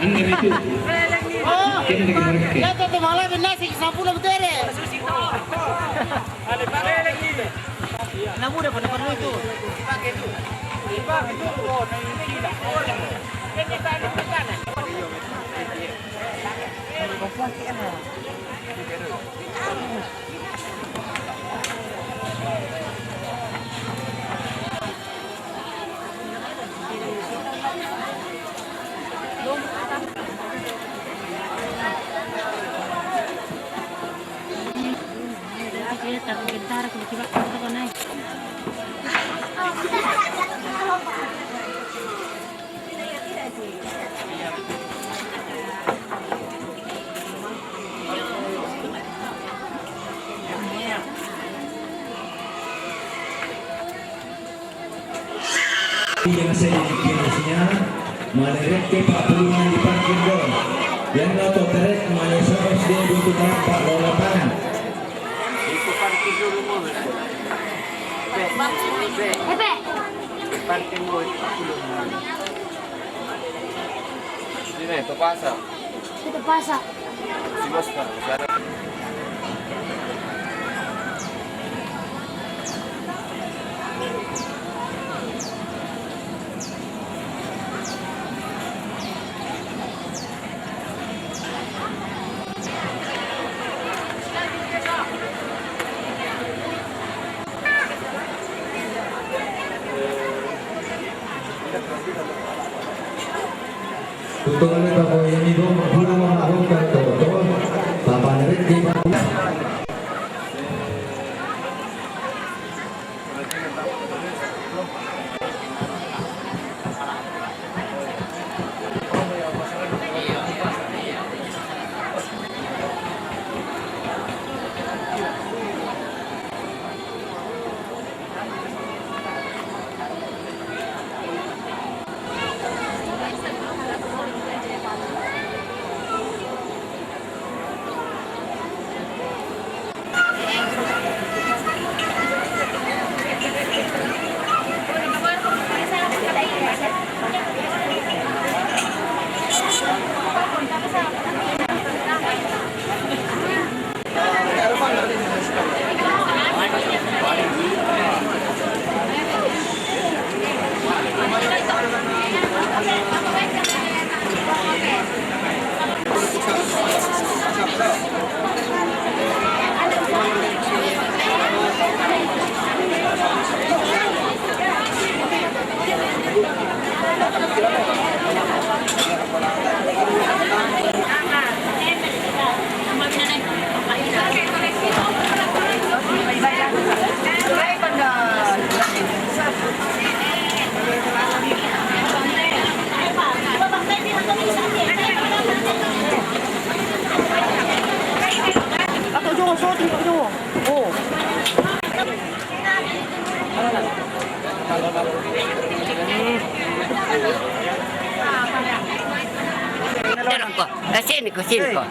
Angin itu. Kini lagi mereka. Ya tuh malah benar sih sapu lah betul deh. Namu udah pada itu. Pakai itu. Pakai itu. Oh, ini tidak. Ini tadi bukan. Bentar, kalau coba kita naik. Yang saya jenisnya menerek ke Pak Puang di parkir dong. Yang noto terek manusia SD untuk Pak Lola Pangan. Itu parkir dulu mobil. Parkir mobil dulu. Sini itu pasar. Itu pasar. Si bos Pak. Tutulan itu yang ibu belum melakukan toto, bapak nerek di bawah. Sini kok.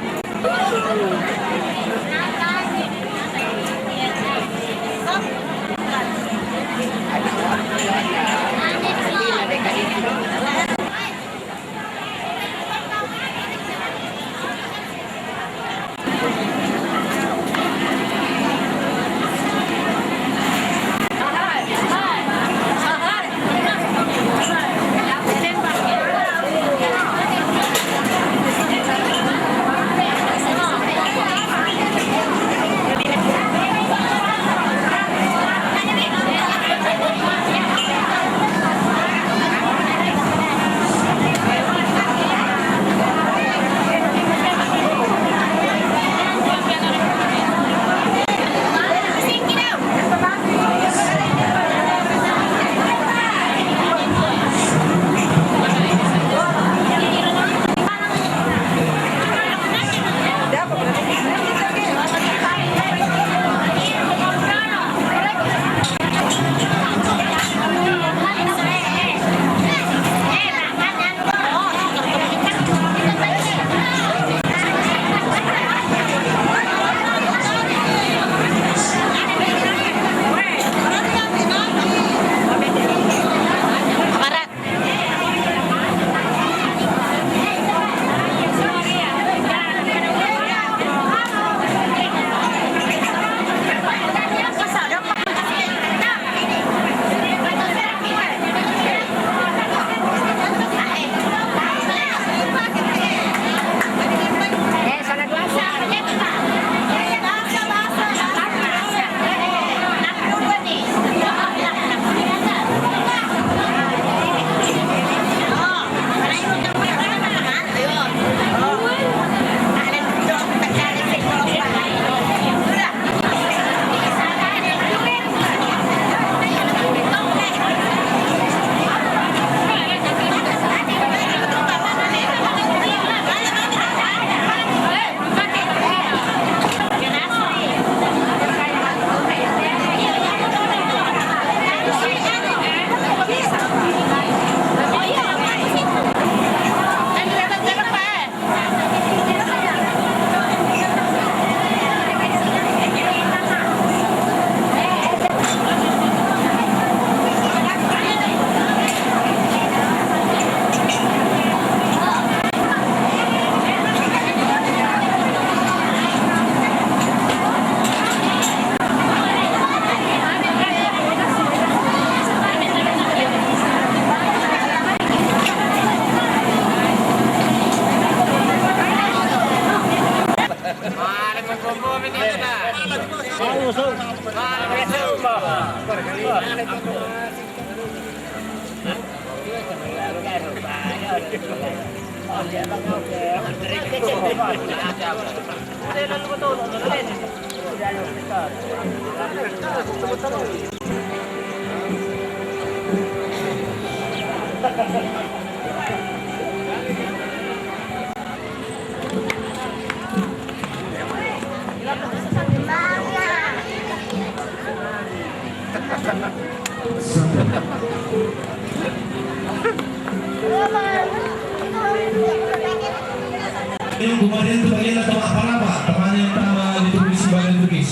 Yung gumarin ito ang ilang apa teman yang pertama ditulis bagian tulis.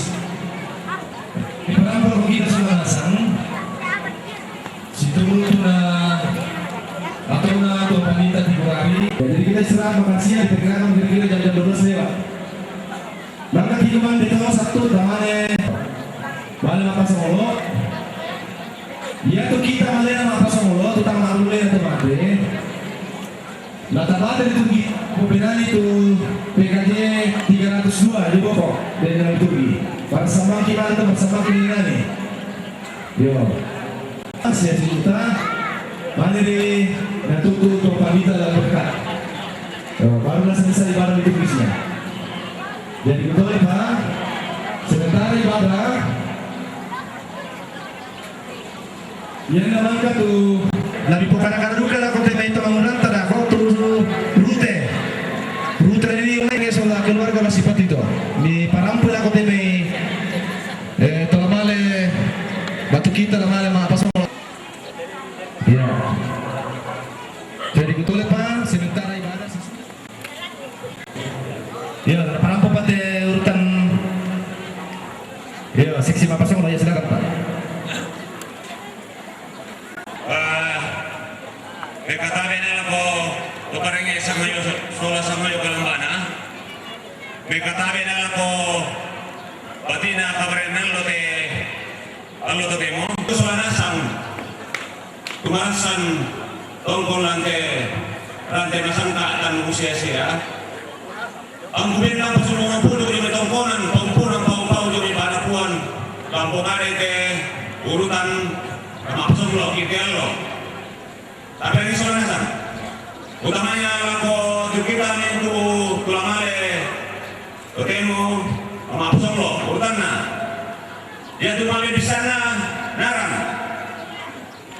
Di perang kita sudah nasang. Situ itu na atau na atau pemerintah di Bali. Jadi kita serah makasihnya diperkirakan kira-kira jam 12 lewat. Maka hidupan di tahun satu temannya balik maka Solo. Ya tuh kita malena maka Solo tutang marule atau made. Nah, tabatan itu pembinaan itu PKJ 302 juga kok dari dalam Turki. Bersama kita itu bersama kita nih. Yo, Asia cerita mana di Natutu Topalita dan berkat. Barulah selesai ibadah itu tulisnya. Jadi betul ya Pak. Sementara ibadah yang namanya tuh Nabi pokana duka lah kau tema itu bangunan tada kau terus rute ini oleh soal keluarga masih sifat itu di parampu lah kau tema tolamale batu kita lamale apa semua ya jadi betul Pak sementara ibadah ya parampu pada urutan ya seksi apa semua ya silakan Pak. Katabe na ko tukarenge sama yo sola sama yo kalambana. Katabe na ko patina kabrenal lote allo to demo. Sola sang tumasan tongkol lante masang tan usia sia. Ang kubinang pasulungan puno di tongkonan pampunan pau di banapuan kampung are ke urutan maksud lo ideal. Tapi ini soalnya san, utamanya ako kita itu tulamale, ketemu maksud lo urutan na, dia tu mampir di sana narang,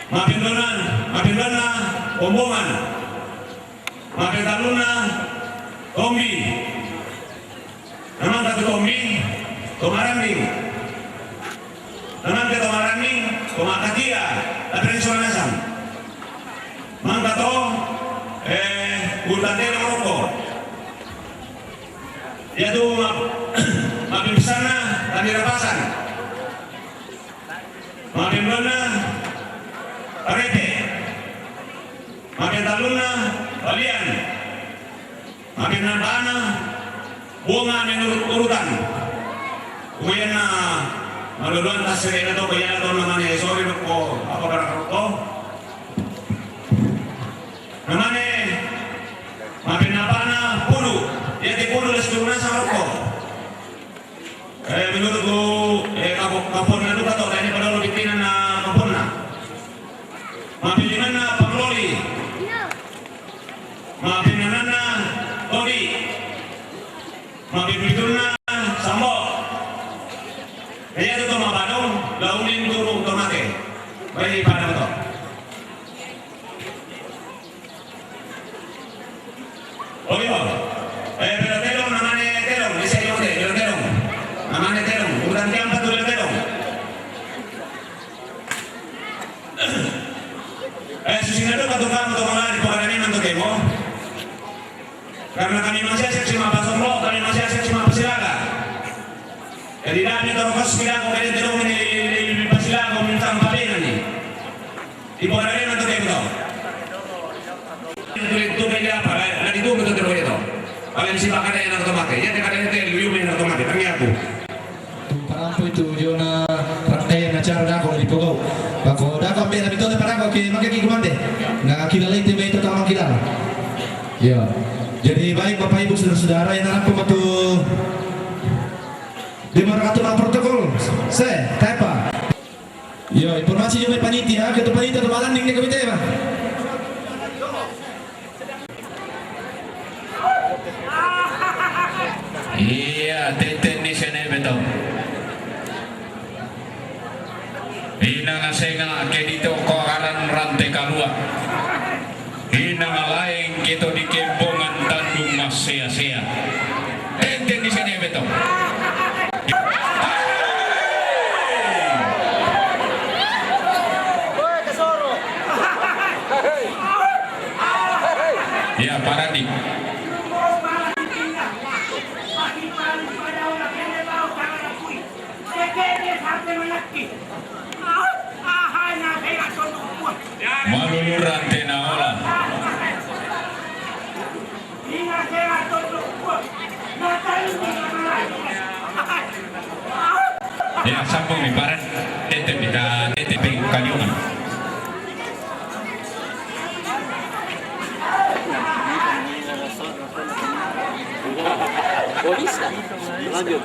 mampir dona, omongan, mampir taluna, tombi, namanya tu tombi, tomaranding, namanya tomaranding, tomakatia, tapi ini soalnya san. Mangga to ulatero rokok. Dia tuh mampir sana tadi rapasan. Mampir mana arete. Mampir taluna balian. Mampir nambana bunga menurut urutan. Kemudian maluluan tasirena to kaya to namanya sorry rokok apa barang rokok. Namanya mampir napana pulu, dia di pulu lesturna sama rokok. Menurutku kampungnya itu kata ini pada lo bikinan na kampungnya. Mampir di mana pengeloli, mampir di mana todi, mampir di turna sambo. Kaya itu mah Barung, launin turun tomate, bayi pada betul. Oh iya, terong namanya terong, di sini ada terong, namanya terong, urutan keempat dulu terong. Susina itu patukan untuk mengalami pengalami untuk demo, karena kami masih seksi mapa somlo, kami masih seksi mapa silaga. Jadi kami terus kita kau kalian terong ini pasilaga minta paling ini, di pengalami untuk demo. Itu beda apa? Itu betul betul itu. Kalau mesti pakai yang otomatis, ya kadang itu yang yang otomatis. Kami aku. Parampu itu Jona rangkaian acara dah kalau dipukau. Kalau dah kau bela betul para kau ke makai kiki mande. Nggak kira lagi tiba itu tamang kita. Ya. Jadi baik Bapak Ibu saudara-saudara yang dalam pembantu di marakatul protokol. Saya tapa. Ya informasi juga panitia, ketua panitia teman ning nih komite Pak. Iya, teten di sini betul. Ina ngasenga ke dito koaran rantai kalua. Ina ngalaing kita di kempongan tandung mas sia-sia. Teten di sini betul. Ya, Paradik. Maluluran tenaola. Ya, sambung nih, Paran. Tete kita tete kaliungan. Oh bisa. Lanjut.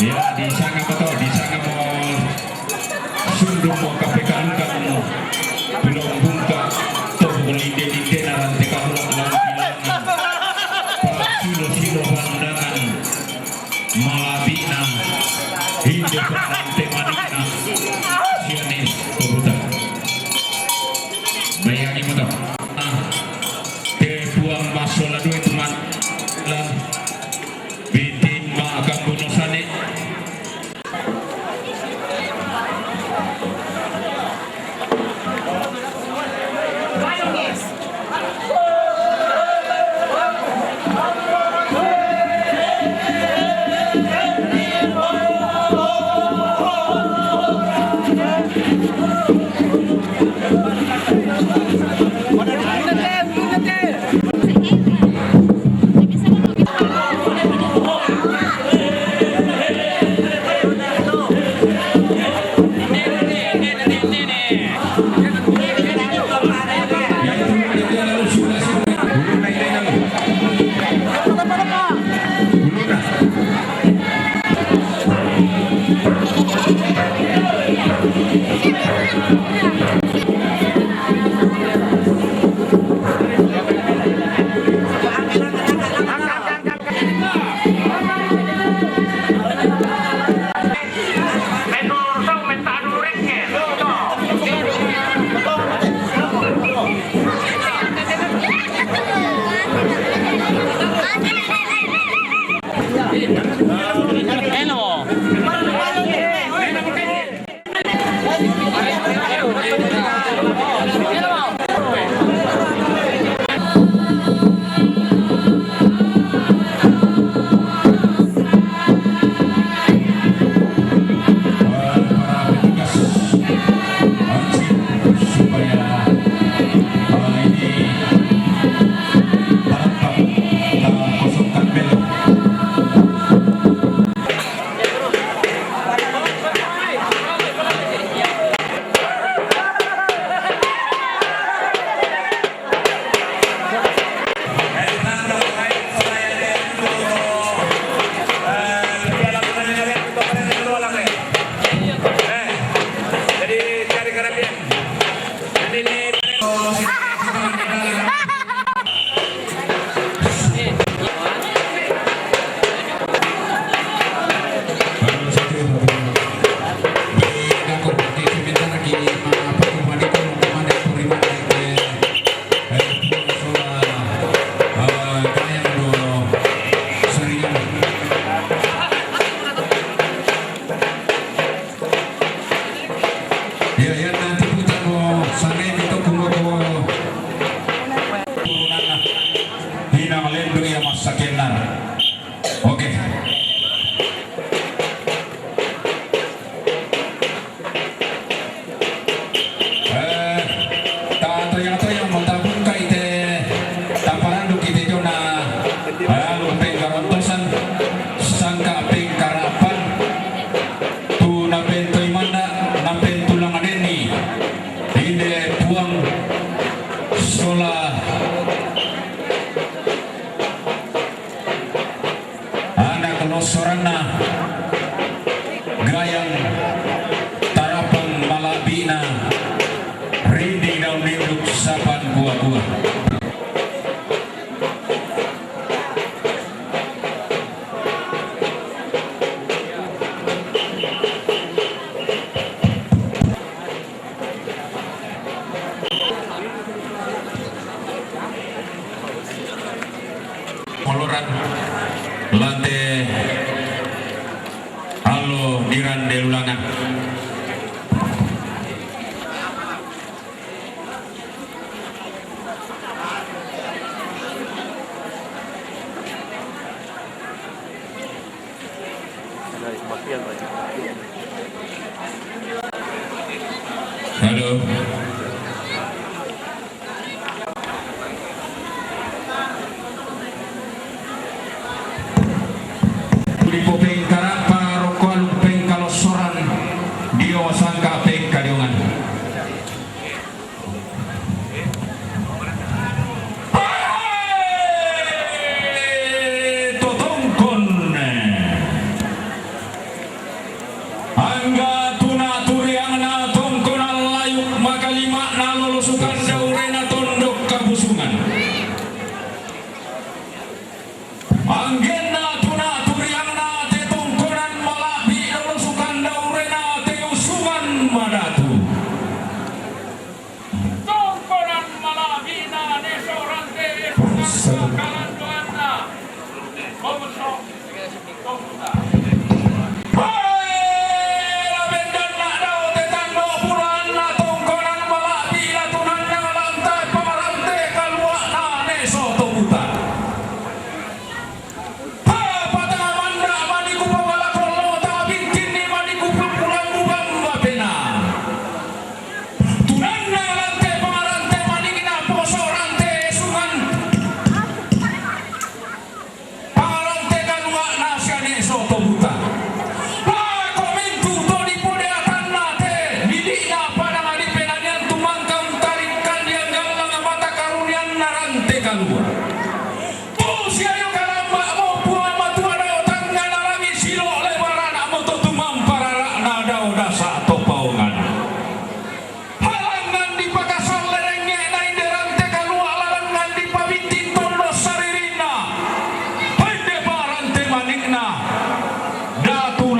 Ya, di sana betul, di sana mau sundung mau KPK kan belum buka tuh melinde-linde nanti kamu bilang para silo-silo pandangan malabina hidup nanti manina sionis kebutuhan bayangin betul ke Puang masuk lalu teman lah bitin maka bunuh sana. Tato yang montabun Salah anak losorana gayang tarapang malabina rinding daun induk sapan buah-buah. Koloran lantai halo dirande ulangan. Halo. Lipopeng karapa rokok lupeng kalau soran dio sangka peng kadiongan. Totongkon angga tuna turiang na tongkon alayuk maka lima na lulusukan daurena tondok kabusungan. Anggena tuna turiang na te tongkonan malabi lulusukan daurena te usungan madatu. Tongkonan malabi na ne seorang te kalan doan na. Bogosok. Tongkota.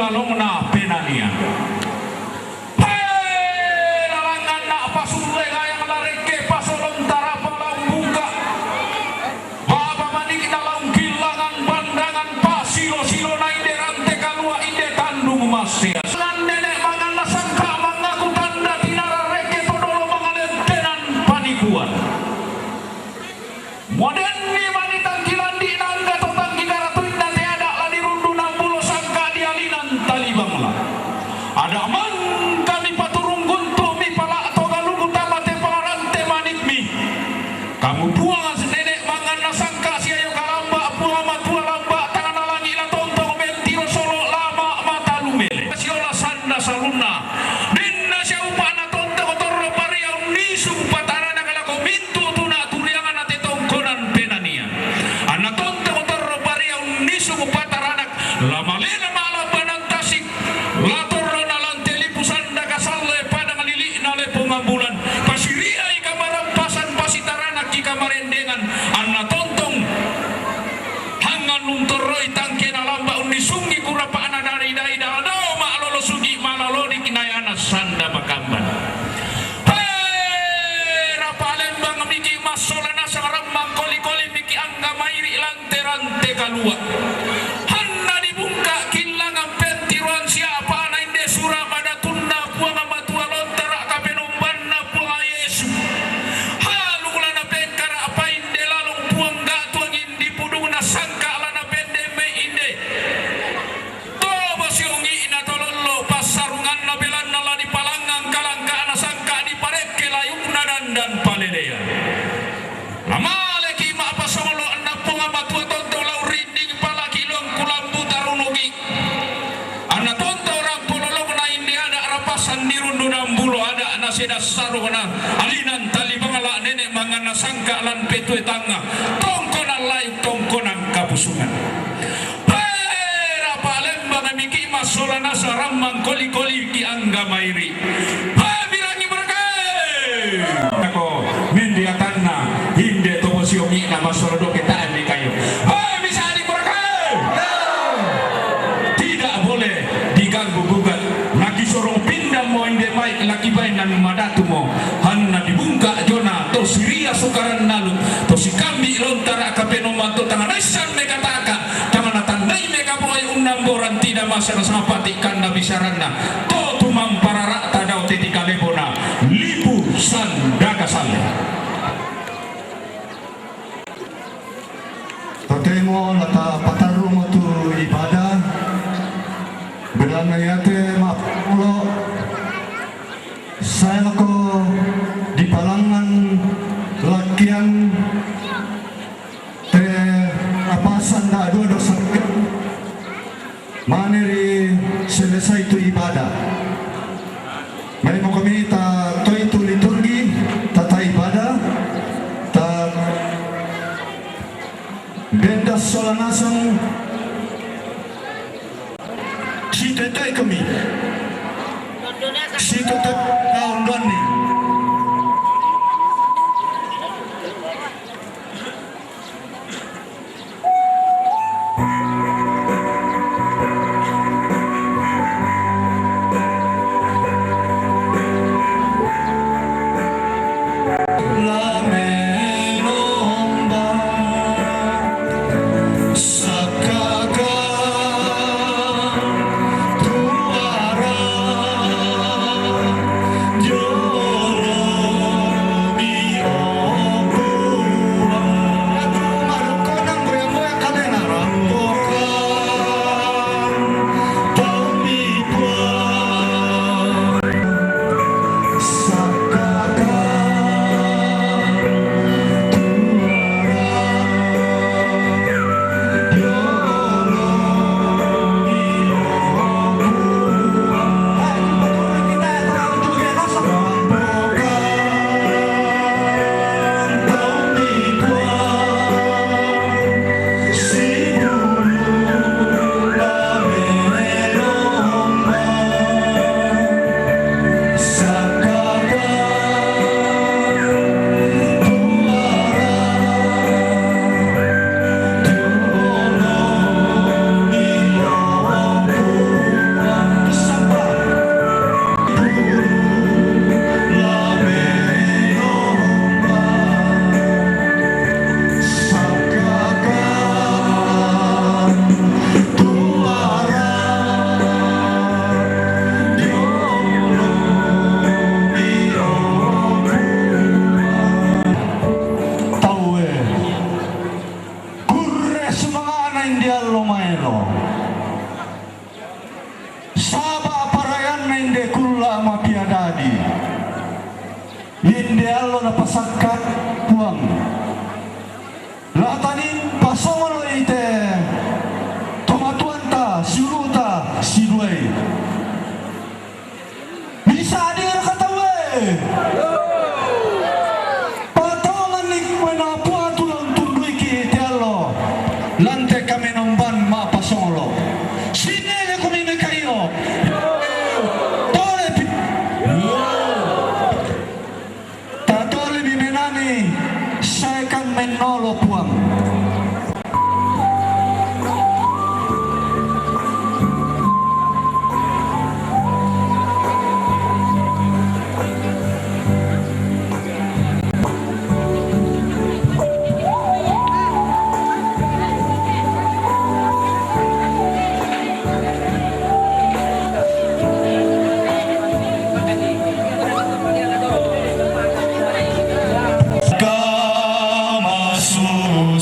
Lalongna penanian. Lalangan nak pasulai yang lareke pasolon tarapa laung buka. Bapa manik na laung kilangan bandangan pasilo-silo na inde rante kalua inde tandung masia. Lan nenek mangan sangka mangaku tanda tinara reke todolo mangalentenan panikuan. Moden ni manitan kilandi nangga totang kikaratuin na teada lani rundu 60 sangka dialinan talibanglah. Ada man kami paturung guntur mi pala atau galugu tamate palarante manik mi. Kamu buang nenek mangan nasangka siayo kalamba puang matua lamba tangan alangi la tontong mentiro solo lama mata lumele. Siola sanda saluna. Dinna siaupa na tontong torro pariau nisu patara na kalako mintu tuna turiangan ate tongkonan penanian. Ana tontong torro pariau nisu patara na lama lena malam banang tasik. Lator na lante lipusan da kasalle pada ngalili na lepo ngabulan. Pasiria ika marampasan pasitaranak ika marendengan. Ana tontong hangan nuntoroi tangke na lamba unisungi kurapa ana dari dai dalado ma lolo sugi malalodi kinayana sanda makamban. Hei rapalen bang miki masolana sarambang koli-koli miki angga mairi lante-rante kalua. Hanna dibungka kilangan pentiruan siapa na inde surah pada tunda puang amatua lontara kapenumban na puang Yesu. Halu lana penkara apa inde lalung puang gatuang indi pudung na sangka lana pende me inde. Toba siungi ina tololo pasarungan na belan na la di palangang kalangka na sangka di pareke layukna dan palelea. Amale ki ma pasolo na puang amatua tonto lau rinding pala kilong kulambu tarunugi. Ana tonto orang pololong na indi ada rapasan di rundu 60 ada nasida saruhna alinan tali bangala nenek mangana sangka lan petue tanga tongkonan lain tongkonan kapusungan pera palembang miki masolana saramang koli-koli ki angga mairi bilangi mereka ako mendiatanna hinde tomosiomi na masorodo ketaan di kayo bisa di mereka tidak boleh diganggu gugat lagi sorong pindah mo inde mai laki bain dan madatu mo hanna dibungka jona to siria sukaran nalu to si kambi lontara kapeno manto tangan resan meka taka tangan tandai meka poy undang boran tidak masalah sama patikan na bisaranna to tumang parara tadau tetika lebona lipu sandaga sale Totemo lata patarung tu ibadah beranayate mapulo saya ko di palangan lakian te apasan da dua sakit maneri selesai itu ibadah mari mo kami ta to itu liturgi tata ibadah ta benda solanasang si tetai kami si tetap kaum doni na pasangkat Puang. Latanin pasongol ite tomatuanta siruta siduai. Bisa dia katawe. Patongan nik menapua tulang tundui ki tialo. Lante kami nomban ma pasongolo. Sine ko ni kayo. Saya akan menolong Puang. Agama Suku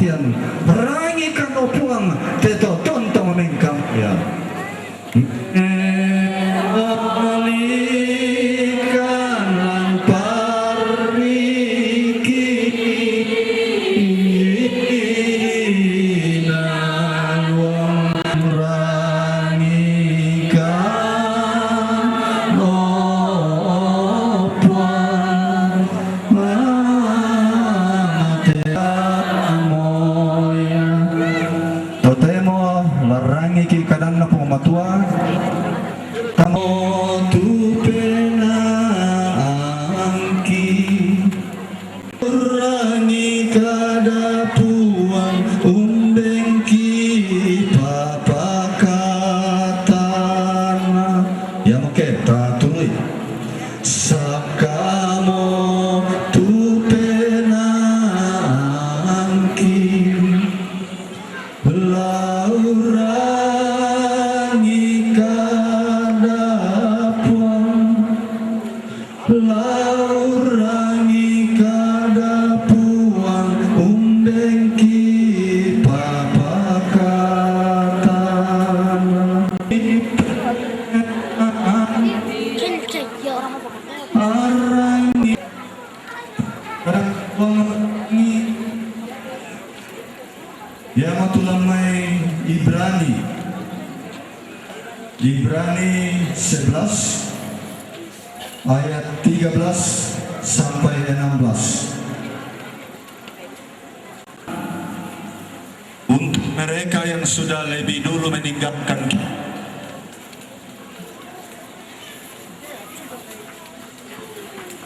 matian rangi kan Puang teto tonton memengkam ya balikan lan pariki nan wong rangikan Puang totemo larangi ki kadang na pumatua tamo tu penangki rangi kada Puang umbengki papakatana ya oke tatului sakamo tu penangki laurangi kada Puang laurangi kada Puang umbengki papakatana Cek ya orang apa kata. arangi wangi ya matulamai Ibrani 11 ayat 13 sampai 16. Untuk mereka yang sudah lebih dulu meninggalkan kita,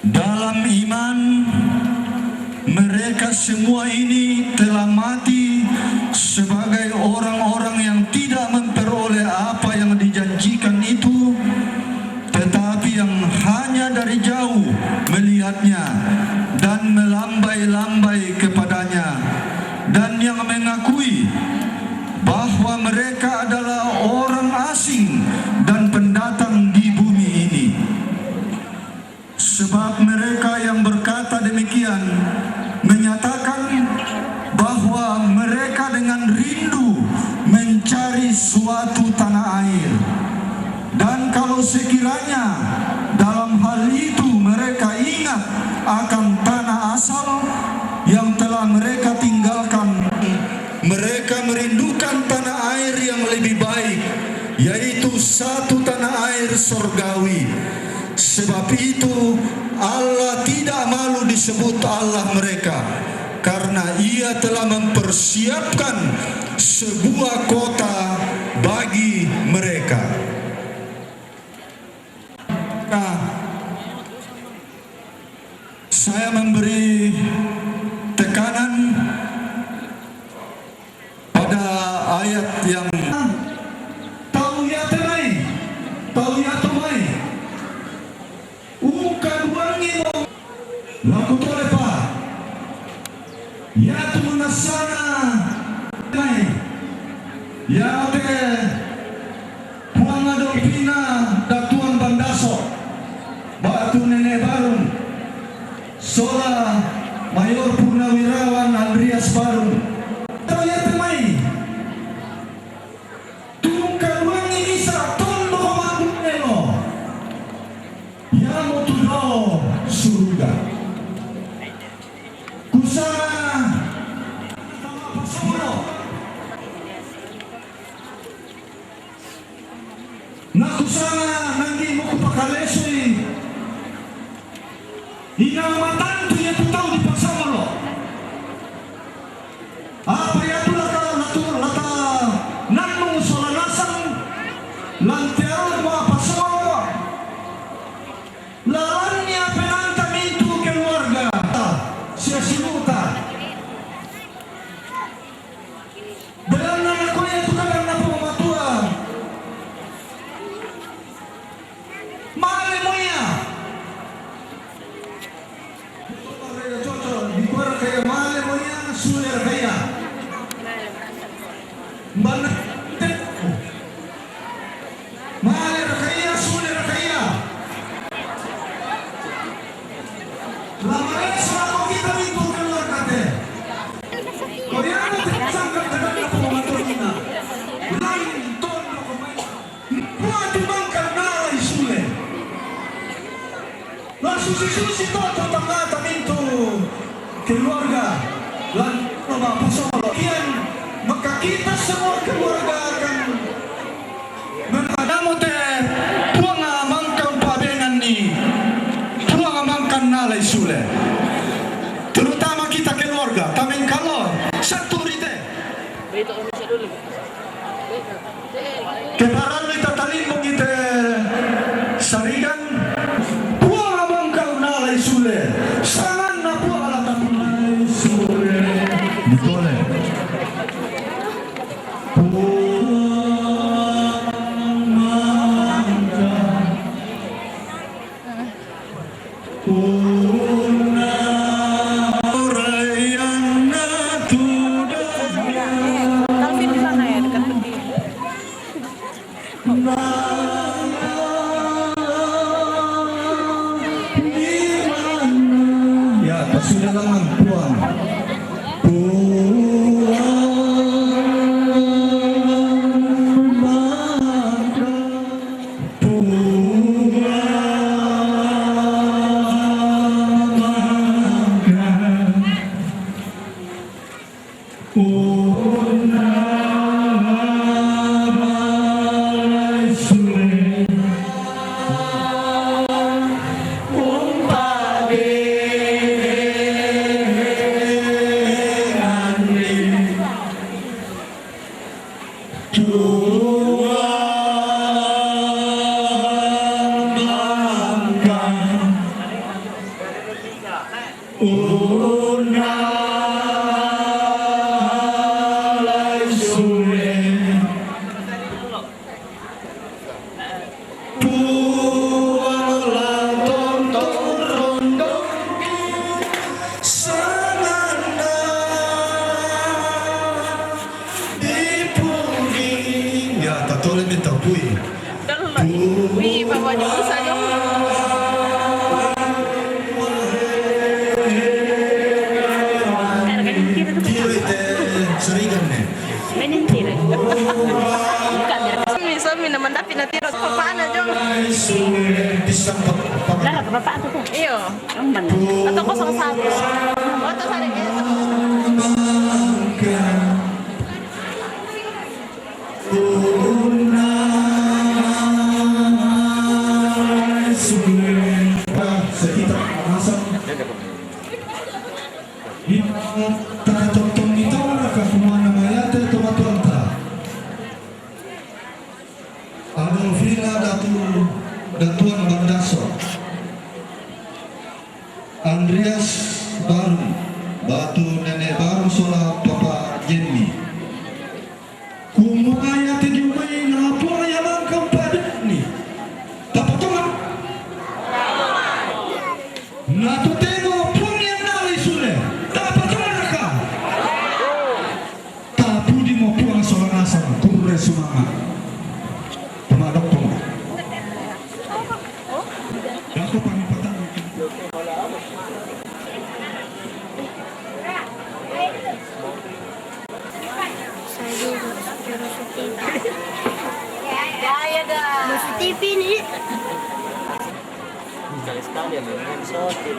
dalam iman mereka semua ini telah mati sebagai orang-orang yang tidak memperoleh apa yang dijanjikan itu, tetapi yang hanya dari jauh melihatnya dan melambai-lambai kepadanya, dan yang mengakui bahwa mereka adalah orang asing dan pendatang di bumi ini. Sebab mereka yang berkata demikian menyatakan bahwa mereka dengan rindu mencari suatu tanah air, dan kalau sekiranya dalam hal itu mereka ingat akan tanah asal yang telah mereka tinggalkan, mereka merindukan tanah air yang lebih baik, yaitu satu tanah air surgawi. Sebab itu Allah tidak malu disebut Allah mereka, karena Ia telah mempersiapkan sebuah kota bagi mereka. Nah, saya memberi tekanan pada ayat yang tahu ya temai, tahu ya temai. Ukan wangi mo laku tole pa ya tu nasana mai ya te Puang Adolfina datuan bandaso batu nene Barung Salah Mayor Purnawirawan Andreas Barung tanya temai tungkan wangi bisa tondo komandelo ya motuno surga kusana sama pasoro na kusana nangi mo kupakalesoi inamatan tu ya tutau di pasoro apa ya tu lata nanung solanasan lanteron mo pasoro lawannya penantang itu keluarga siasimuta dalam anak kuya itu kadang na pumatua male moya dikuara kaya male moya suler kaya mbana male kaya suler kaya lama sama kita itu keluar kate. Koreano susi to tetangga tamintu keluarga lan rumah pasolo kian maka kita semua keluarga akan menghadamu teh puang amangkan pabenan ni puang amangkan nalai sule terutama kita keluarga tamin kalau satu rite kebaran kita talimong kita sarigan puang amangkan nalai sule sangan na puang alatan nalai sule ditoleh Alvin di sana ya dekat tepi. ya sudah lama puang Wih, bapaknya bisa dong. Sami naman dapat na tiro sa paano jong. Lara ka pa ato ko. Iyo. Ang man. Ato ko sa sabi. Ato sa rin. Andreas Barung, batu nenek Barung Salah Papa Jenny. Kumaya tejumai na po ayamang kampadet ni. Tapatungan. Natutego pun yang nalai sule. Tapatungan ka. Tapudi mo puang solang asam kurre sumama. Pemadok po. Dako pangipatan. TV ni. Sekali-sekali yang mensortir.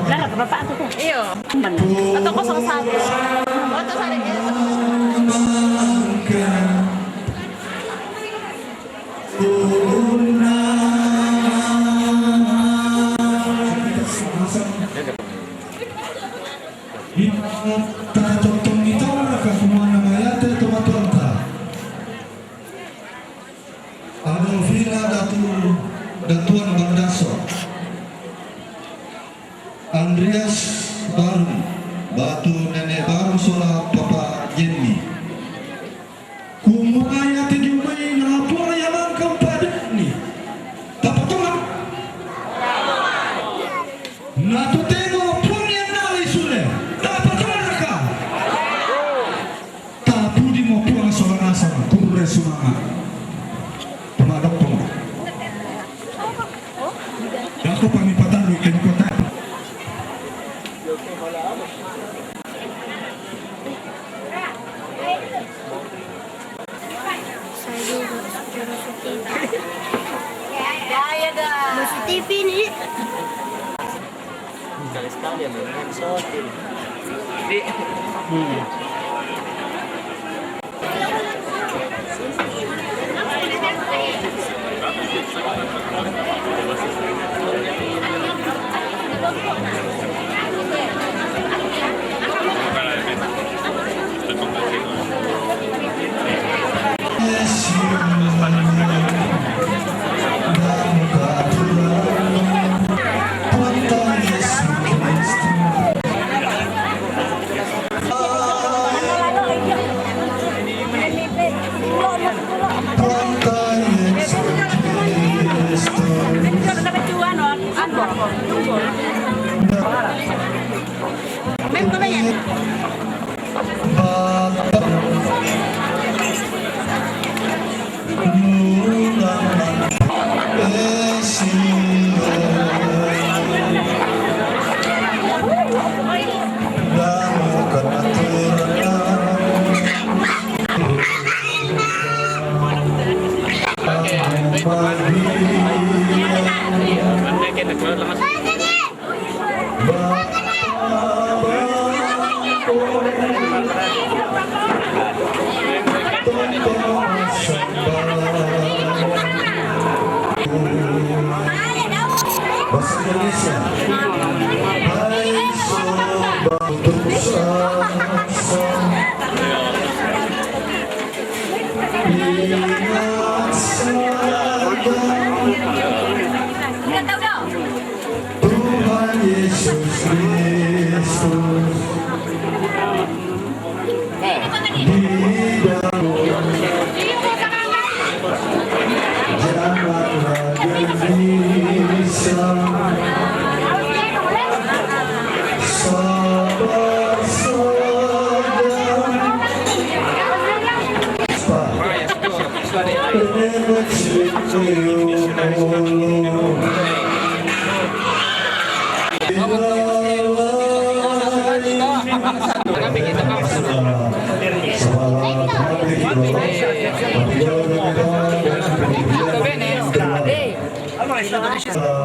Lara ka pa ato ko. Iyo. Ato ko sa sabi. Ato sa rin. Tatotong ito, Adolfina Datuan Bandaso, Andreas Barung, Batu Nenek Barung Sola Papa Jenny. Kumaya tijumai na pura yaman kepada ni. Dapat tuan. Natu tengok punya nalai sule. Dapat tuan mereka. Tapi di mau puang soal asam kumre semangat. Pemadok pun. Aku pamipatan lu ke kota. Masih TV nih. Sekali-sekali ya, episode. Bangsa Indonesia. Hai sobat bersama. Ingat saja Tuhan Yesus Kristus di dalam janganlah gelisah, sabar saja.